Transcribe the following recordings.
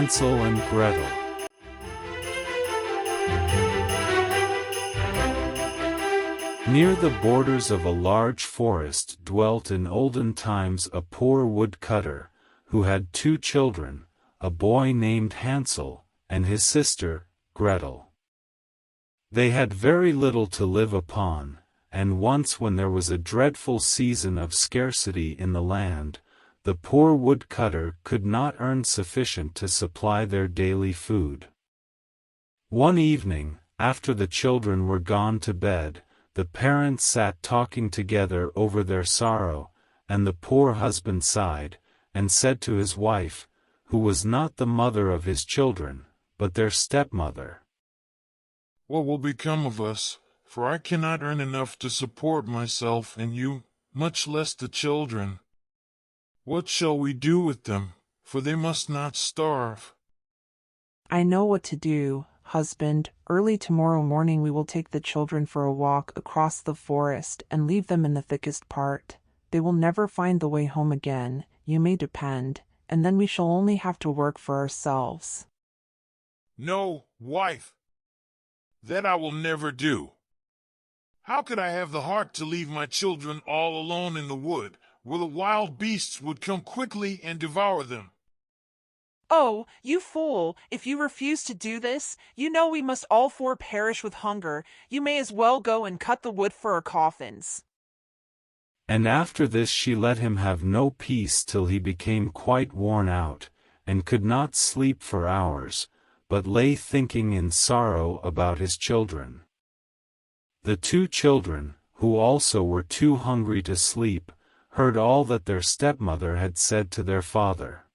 Hansel and Gretel. Near the borders of a large forest dwelt in olden times a poor woodcutter, who had two children, a boy named Hansel, and his sister, Gretel. They had very little to live upon, and once when there was a dreadful season of scarcity in the land, the poor woodcutter could not earn sufficient to supply their daily food. One evening, after the children were gone to bed, the parents sat talking together over their sorrow, and the poor husband sighed, and said to his wife, who was not the mother of his children, but their stepmother, "What will become of us? For I cannot earn enough to support myself and you, much less the children. What shall we do with them? For they must not starve." "I know what to do, husband. Early tomorrow morning we will take the children for a walk across the forest and leave them in the thickest part. They will never find the way home again, you may depend, and then we shall only have to work for ourselves." "No, wife. That I will never do. How could I have the heart to leave my children all alone in the wood, where the wild beasts would come quickly and devour them?" "Oh, you fool! If you refuse to do this, you know we must all four perish with hunger. You may as well go and cut the wood for our coffins." And after this she let him have no peace till he became quite worn out, and could not sleep for hours, but lay thinking in sorrow about his children. The two children, who also were too hungry to sleep, heard all that their stepmother had said to their father.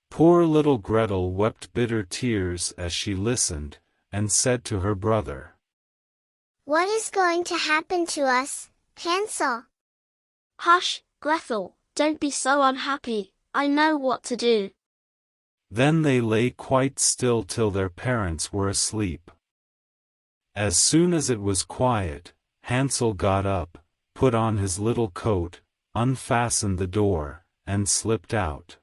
Poor little Gretel wept bitter tears as she listened, and said to her brother, "What is going to happen to us, Hansel?" "Hush, Gretel, don't be so unhappy. I know what to do." Then they lay quite still till their parents were asleep. As soon as it was quiet, Hansel got up, put on his little coat, unfastened the door, and slipped out.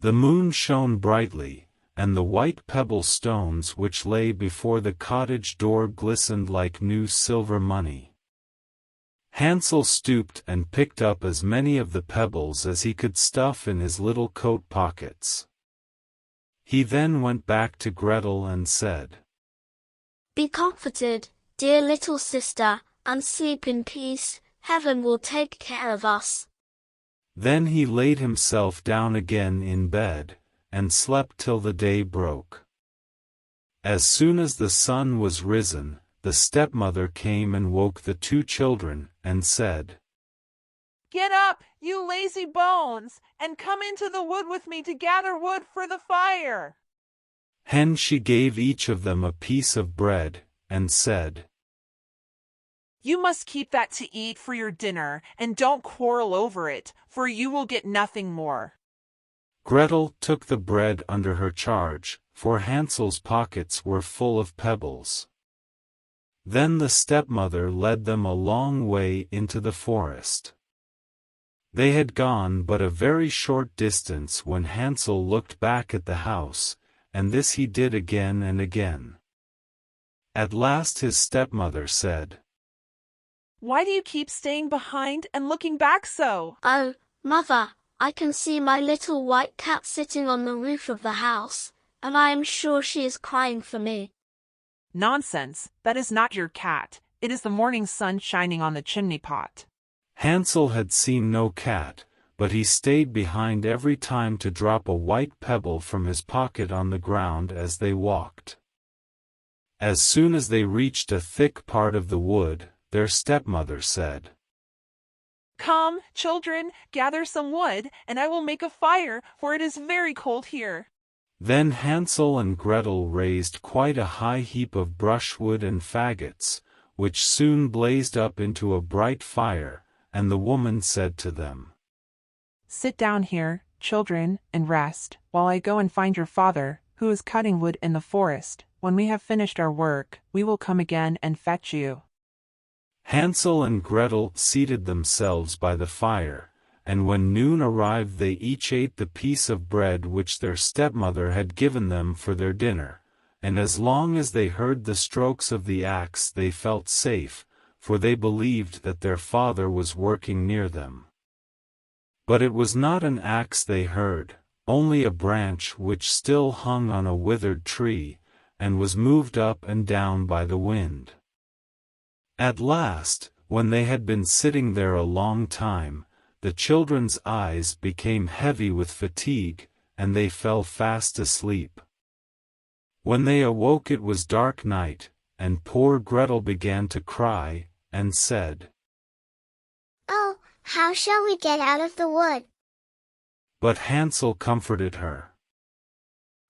The moon shone brightly, and the white pebble stones which lay before the cottage door glistened like new silver money. Hansel stooped and picked up as many of the pebbles as he could stuff in his little coat pockets. He then went back to Gretel and said, "Be comforted, dear little sister, and sleep in peace. Heaven will take care of us." Then he laid himself down again in bed, and slept till the day broke. As soon as the sun was risen, the stepmother came and woke the two children, and said, "Get up, you lazy bones, and come into the wood with me to gather wood for the fire." Then she gave each of them a piece of bread, and said, "You must keep that to eat for your dinner, and don't quarrel over it, for you will get nothing more." Gretel took the bread under her charge, for Hansel's pockets were full of pebbles. Then the stepmother led them a long way into the forest. They had gone but a very short distance when Hansel looked back at the house, and this he did again and again. At last his stepmother said, "Why do you keep staying behind and looking back so?" "Oh, mother, I can see my little white cat sitting on the roof of the house, and I am sure she is crying for me." "Nonsense, that is not your cat. It is the morning sun shining on the chimney pot." Hansel had seen no cat, but he stayed behind every time to drop a white pebble from his pocket on the ground as they walked. As soon as they reached a thick part of the wood, their stepmother said, "Come, children, gather some wood, and I will make a fire, for it is very cold here." Then Hansel and Gretel raised quite a high heap of brushwood and faggots, which soon blazed up into a bright fire, and the woman said to them, "Sit down here, children, and rest, while I go and find your father, who is cutting wood in the forest. When we have finished our work, we will come again and fetch you." Hansel and Gretel seated themselves by the fire, and when noon arrived they each ate the piece of bread which their stepmother had given them for their dinner, and as long as they heard the strokes of the axe they felt safe, for they believed that their father was working near them. But it was not an axe they heard, only a branch which still hung on a withered tree, and was moved up and down by the wind. At last, when they had been sitting there a long time, the children's eyes became heavy with fatigue, and they fell fast asleep. When they awoke it was dark night, and poor Gretel began to cry, and said, "Oh, how shall we get out of the wood?" But Hansel comforted her.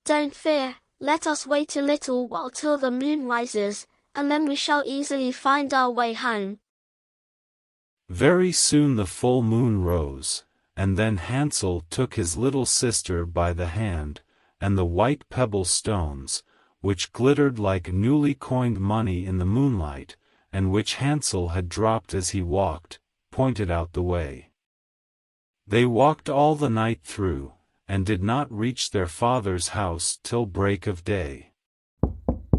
Don't fear, let us wait a little while till the moon rises, and then we shall easily find our way home. Very soon the full moon rose, and then Hansel took his little sister by the hand, and the white pebble stones, which glittered like newly coined money in the moonlight, and which Hansel had dropped as he walked, pointed out the way. They walked all the night through, and did not reach their father's house till break of day.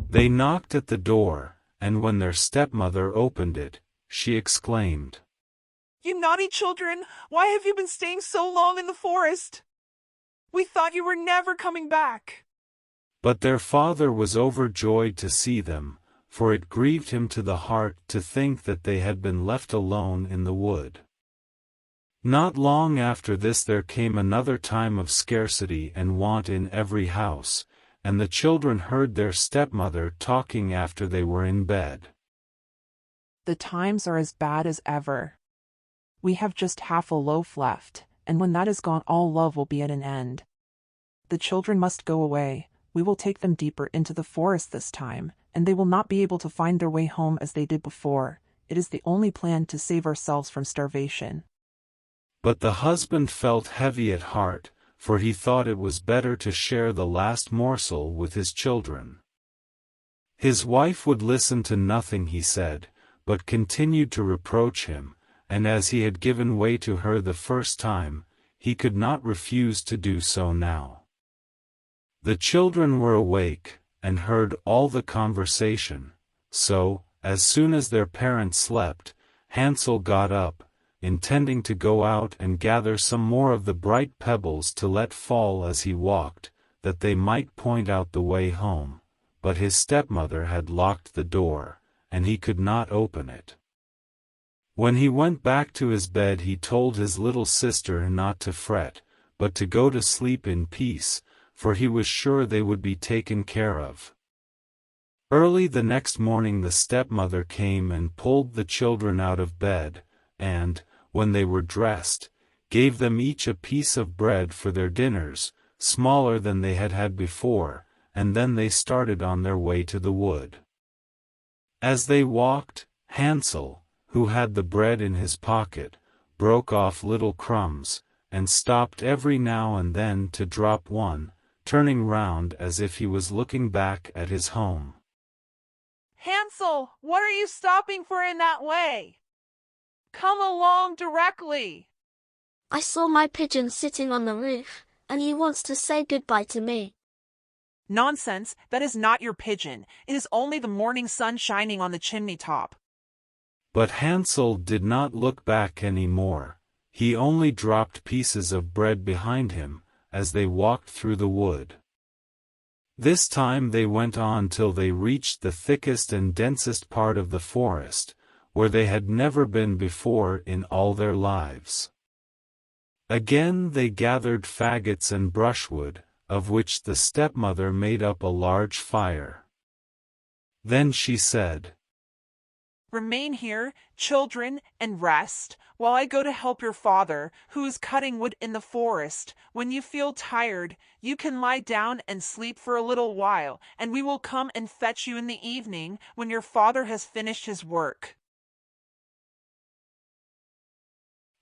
They knocked at the door, and when their stepmother opened it, she exclaimed, You naughty children, why have you been staying so long in the forest? We thought you were never coming back. But their father was overjoyed to see them, for it grieved him to the heart to think that they had been left alone in the wood. Not long after this there came another time of scarcity and want in every house, and the children heard their stepmother talking after they were in bed. The times are as bad as ever. We have just half a loaf left, and when that is gone all love will be at an end. The children must go away. We will take them deeper into the forest this time, and they will not be able to find their way home as they did before. It is the only plan to save ourselves from starvation. But the husband felt heavy at heart, for he thought it was better to share the last morsel with his children. His wife would listen to nothing he said, but continued to reproach him, and as he had given way to her the first time, he could not refuse to do so now. The children were awake, and heard all the conversation, so, as soon as their parents slept, Hansel got up, intending to go out and gather some more of the bright pebbles to let fall as he walked, that they might point out the way home, but his stepmother had locked the door, and he could not open it. When he went back to his bed he told his little sister not to fret, but to go to sleep in peace, for he was sure they would be taken care of. Early the next morning the stepmother came and pulled the children out of bed, and, when they were dressed, gave them each a piece of bread for their dinners, smaller than they had had before, and then they started on their way to the wood. As they walked, Hansel, who had the bread in his pocket, broke off little crumbs, and stopped every now and then to drop one, turning round as if he was looking back at his home. Hansel, what are you stopping for in that way? Come along directly. I saw my pigeon sitting on the roof, and he wants to say goodbye to me. Nonsense, that is not your pigeon. It is only the morning sun shining on the chimney top. But Hansel did not look back any more. He only dropped pieces of bread behind him, as they walked through the wood. This time they went on till they reached the thickest and densest part of the forest, where they had never been before in all their lives. Again they gathered faggots and brushwood, of which the stepmother made up a large fire. Then she said, Remain here, children, and rest, while I go to help your father, who is cutting wood in the forest. When you feel tired, you can lie down and sleep for a little while, and we will come and fetch you in the evening, when your father has finished his work.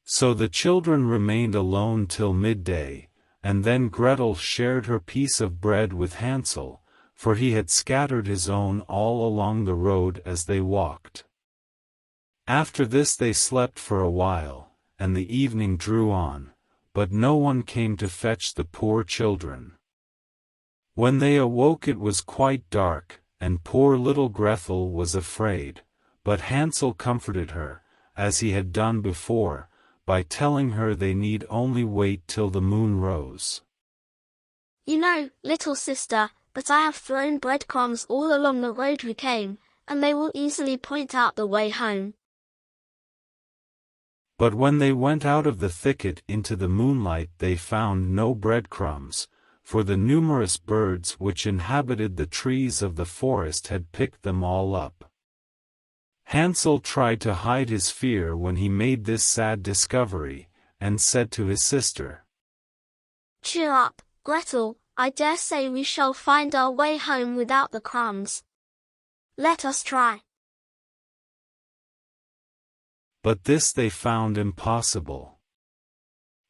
So the children remained alone till midday, and then Gretel shared her piece of bread with Hansel, for he had scattered his own all along the road as they walked. After this they slept for a while, and the evening drew on, but no one came to fetch the poor children. When they awoke it was quite dark, and poor little Gretel was afraid, but Hansel comforted her, as he had done before, by telling her they need only wait till the moon rose. You know, little sister, that I have thrown breadcrumbs all along the road we came, and they will easily point out the way home. But when they went out of the thicket into the moonlight they found no breadcrumbs, for the numerous birds which inhabited the trees of the forest had picked them all up. Hansel tried to hide his fear when he made this sad discovery, and said to his sister, Cheer up, Gretel, I dare say we shall find our way home without the crumbs. Let us try. But this they found impossible.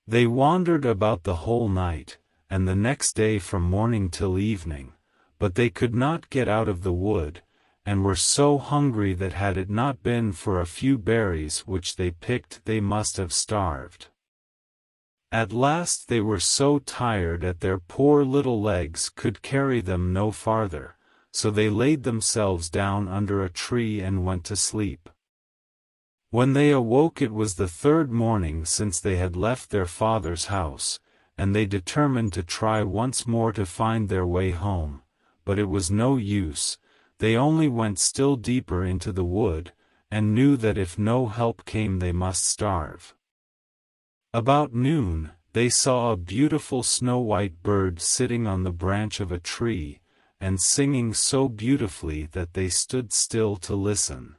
They wandered about the whole night, and the next day from morning till evening, but they could not get out of the wood, and were so hungry that had it not been for a few berries which they picked they must have starved. At last they were so tired that their poor little legs could carry them no farther, so they laid themselves down under a tree and went to sleep. When they awoke it was the third morning since they had left their father's house, and they determined to try once more to find their way home, but it was no use, they only went still deeper into the wood, and knew that if no help came they must starve. About noon, they saw a beautiful snow-white bird sitting on the branch of a tree, and singing so beautifully that they stood still to listen.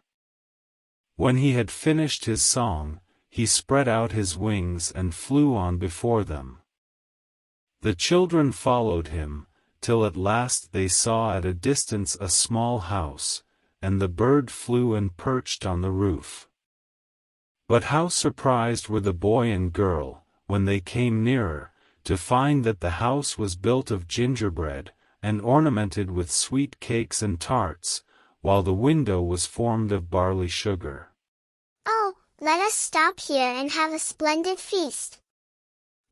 When he had finished his song, he spread out his wings and flew on before them. The children followed him, till at last they saw at a distance a small house, and the bird flew and perched on the roof. But how surprised were the boy and girl, when they came nearer, to find that the house was built of gingerbread, and ornamented with sweet cakes and tarts, while the window was formed of barley sugar. Oh, let us stop here and have a splendid feast.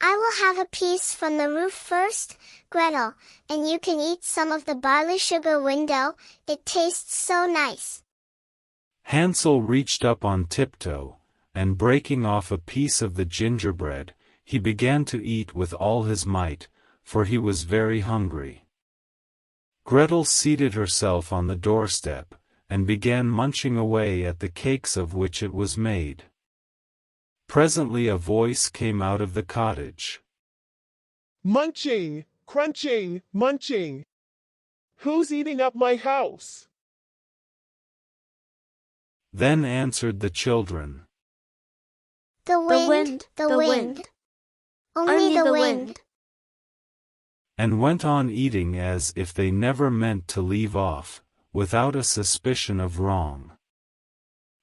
I will have a piece from the roof first, Gretel, and you can eat some of the barley sugar window, it tastes so nice. Hansel reached up on tiptoe, and breaking off a piece of the gingerbread, he began to eat with all his might, for he was very hungry. Gretel seated herself on the doorstep, and began munching away at the cakes of which it was made. Presently a voice came out of the cottage. Munching, crunching, munching. Who's eating up my house? Then answered the children. The wind, the wind. Only the wind. And went on eating as if they never meant to leave off, without a suspicion of wrong.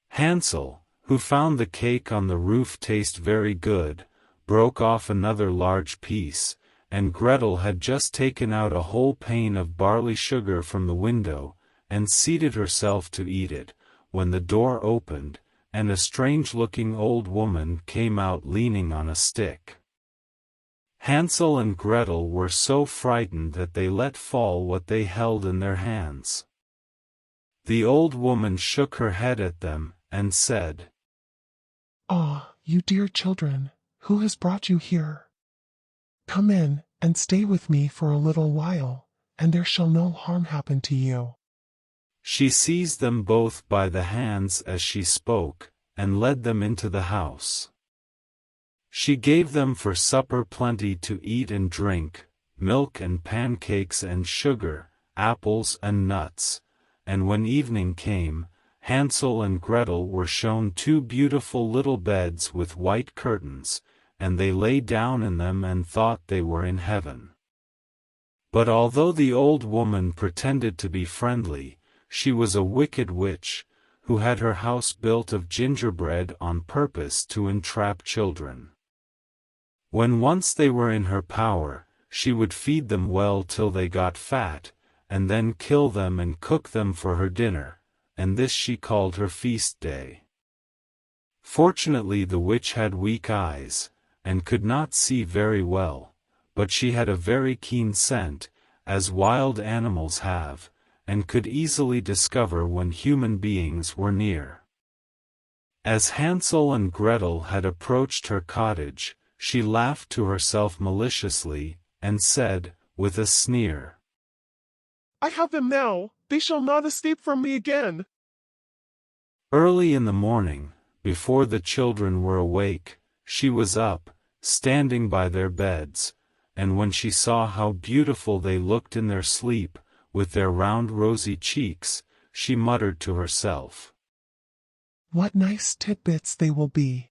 Hansel, who found the cake on the roof taste very good, broke off another large piece, and Gretel had just taken out a whole pane of barley sugar from the window, and seated herself to eat it, when the door opened, and a strange-looking old woman came out leaning on a stick. Hansel and Gretel were so frightened that they let fall what they held in their hands. The old woman shook her head at them, and said, Ah, you dear children, who has brought you here? Come in, and stay with me for a little while, and there shall no harm happen to you. She seized them both by the hands as she spoke, and led them into the house. She gave them for supper plenty to eat and drink, milk and pancakes and sugar, apples and nuts, and when evening came, Hansel and Gretel were shown two beautiful little beds with white curtains, and they lay down in them and thought they were in heaven. But although the old woman pretended to be friendly, she was a wicked witch, who had her house built of gingerbread on purpose to entrap children. When once they were in her power, she would feed them well till they got fat, and then kill them and cook them for her dinner, and this she called her feast day. Fortunately the witch had weak eyes, and could not see very well, but she had a very keen scent, as wild animals have, and could easily discover when human beings were near. As Hansel and Gretel had approached her cottage, she laughed to herself maliciously, and said, with a sneer, I have them now, they shall not escape from me again. Early in the morning, before the children were awake, she was up, standing by their beds, and when she saw how beautiful they looked in their sleep, with their round rosy cheeks, she muttered to herself, What nice tidbits they will be.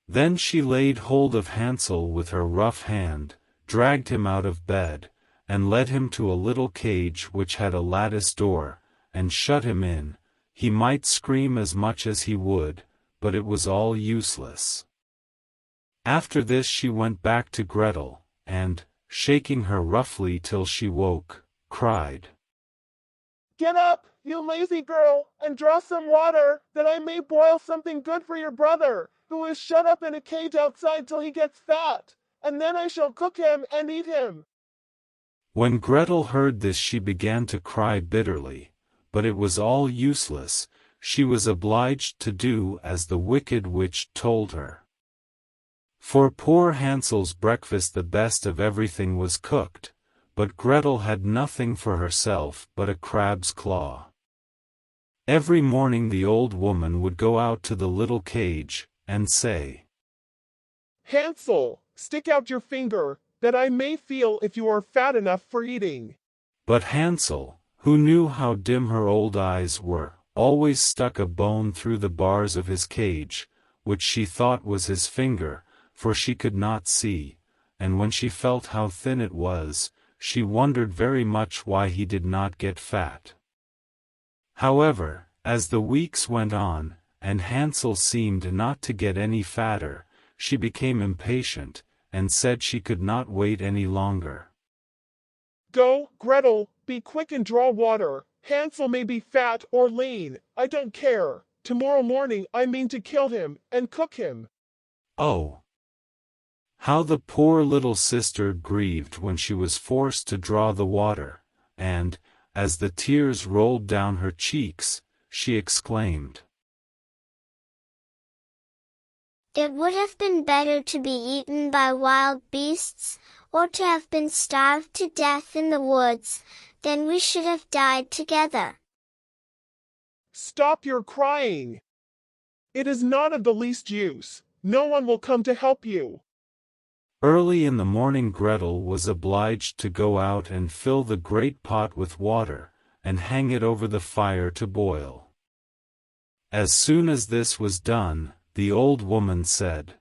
Then she laid hold of Hansel with her rough hand, dragged him out of bed, and led him to a little cage which had a lattice door, and shut him in. He might scream as much as he would, but it was all useless. After this she went back to Gretel, and, shaking her roughly till she woke, cried, Get up, you lazy girl, and draw some water, that I may boil something good for your brother, who is shut up in a cage outside till he gets fat, and then I shall cook him and eat him. When Gretel heard this she began to cry bitterly, but it was all useless, she was obliged to do as the wicked witch told her. For poor Hansel's breakfast the best of everything was cooked, but Gretel had nothing for herself but a crab's claw. Every morning the old woman would go out to the little cage, and say, Hansel, stick out your finger, that I may feel if you are fat enough for eating. But Hansel, who knew how dim her old eyes were, always stuck a bone through the bars of his cage, which she thought was his finger, for she could not see, and when she felt how thin it was, she wondered very much why he did not get fat. However, as the weeks went on, and Hansel seemed not to get any fatter, she became impatient, and said she could not wait any longer. Go, Gretel, be quick and draw water. Hansel may be fat or lean, I don't care. Tomorrow morning I mean to kill him, and cook him. Oh! How the poor little sister grieved when she was forced to draw the water, and, as the tears rolled down her cheeks, she exclaimed, It would have been better to be eaten by wild beasts, or to have been starved to death in the woods, then we should have died together. Stop your crying. It is not of the least use. No one will come to help you. Early in the morning Gretel was obliged to go out and fill the great pot with water, and hang it over the fire to boil. As soon as this was done, the old woman said,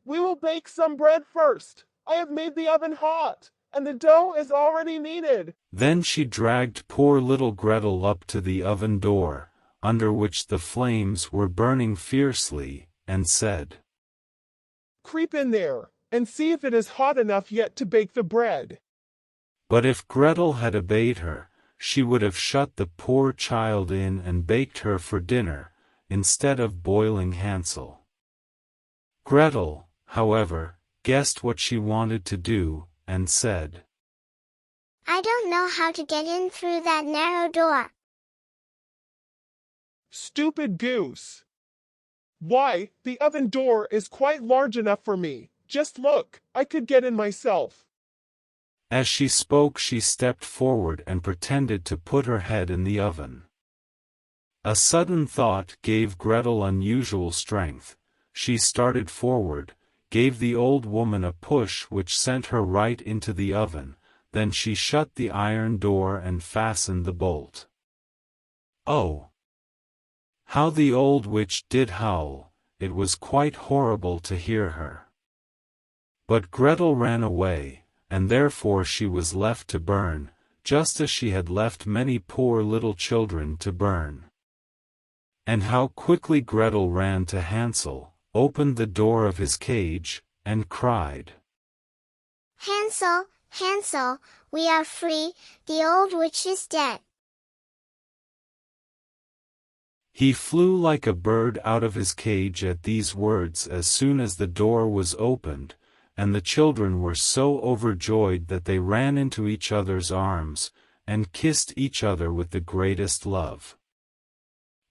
We will bake some bread first. I have made the oven hot, and the dough is already kneaded. Then she dragged poor little Gretel up to the oven door, under which the flames were burning fiercely, and said, Creep in there, and see if it is hot enough yet to bake the bread. But if Gretel had obeyed her, she would have shut the poor child in and baked her for dinner, instead of boiling Hansel. Gretel, however, guessed what she wanted to do, and said, I don't know how to get in through that narrow door. Stupid goose. Why, the oven door is quite large enough for me. Just look, I could get in myself. As she spoke she stepped forward and pretended to put her head in the oven. A sudden thought gave Gretel unusual strength. She started forward, gave the old woman a push which sent her right into the oven, then she shut the iron door and fastened the bolt. Oh! How the old witch did howl, it was quite horrible to hear her. But Gretel ran away, and therefore she was left to burn, just as she had left many poor little children to burn. And how quickly Gretel ran to Hansel, opened the door of his cage, and cried, Hansel, Hansel, we are free, the old witch is dead. He flew like a bird out of his cage at these words as soon as the door was opened, and the children were so overjoyed that they ran into each other's arms, and kissed each other with the greatest love.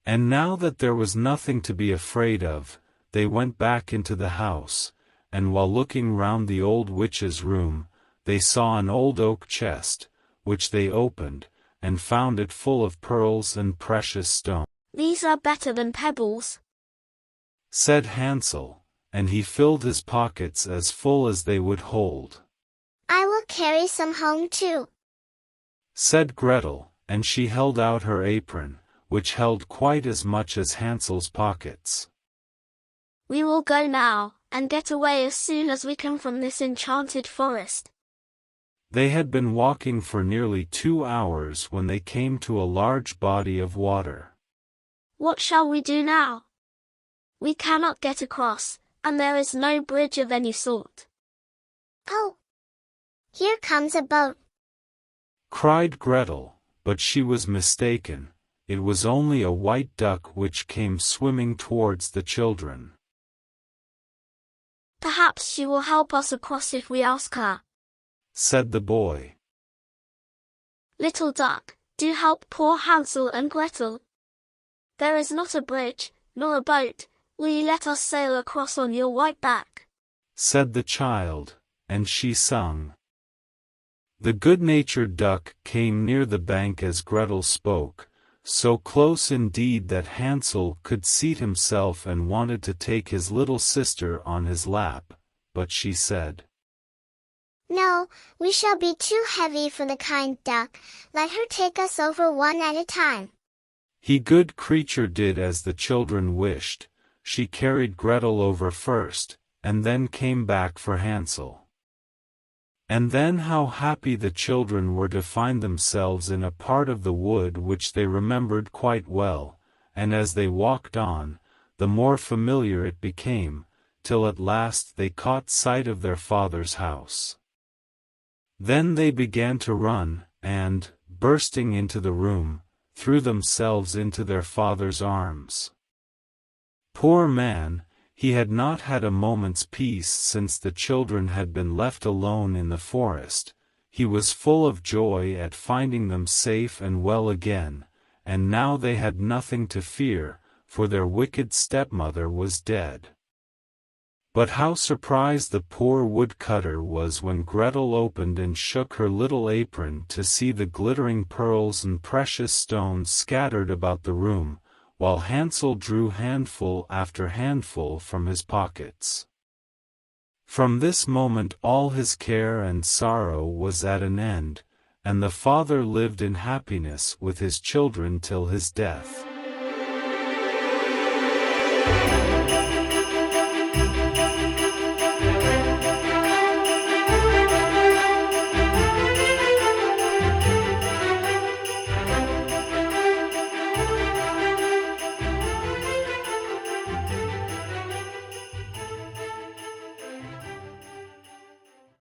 And now that there was nothing to be afraid of, they went back into the house, and while looking round the old witch's room, they saw an old oak chest, which they opened, and found it full of pearls and precious stones. "These are better than pebbles," said Hansel, and he filled his pockets as full as they would hold. I will carry some home too, said Gretel, and she held out her apron, which held quite as much as Hansel's pockets. "We will go now, and get away as soon as we can from this enchanted forest." They had been walking for nearly 2 hours when they came to a large body of water. "What shall we do now? We cannot get across, and there is no bridge of any sort." Oh, here comes a boat, cried Gretel, but she was mistaken. It was only a white duck which came swimming towards the children. "Perhaps she will help us across if we ask her," said the boy. "Little duck, do help poor Hansel and Gretel. There is not a bridge, nor a boat. Will you let us sail across on your white back?" said the child, and she sung. The good-natured duck came near the bank as Gretel spoke, so close indeed that Hansel could seat himself and wanted to take his little sister on his lap, but she said, No, we shall be too heavy for the kind duck. Let her take us over one at a time. He good creature did as the children wished. She carried Gretel over first, and then came back for Hansel. And then how happy the children were to find themselves in a part of the wood which they remembered quite well, and as they walked on, the more familiar it became, till at last they caught sight of their father's house. Then they began to run, and, bursting into the room, threw themselves into their father's arms. Poor man, he had not had a moment's peace since the children had been left alone in the forest. He was full of joy at finding them safe and well again, and now they had nothing to fear, for their wicked stepmother was dead. But how surprised the poor woodcutter was when Gretel opened and shook her little apron to see the glittering pearls and precious stones scattered about the room, while Hansel drew handful after handful from his pockets. From this moment all his care and sorrow was at an end, and the father lived in happiness with his children till his death.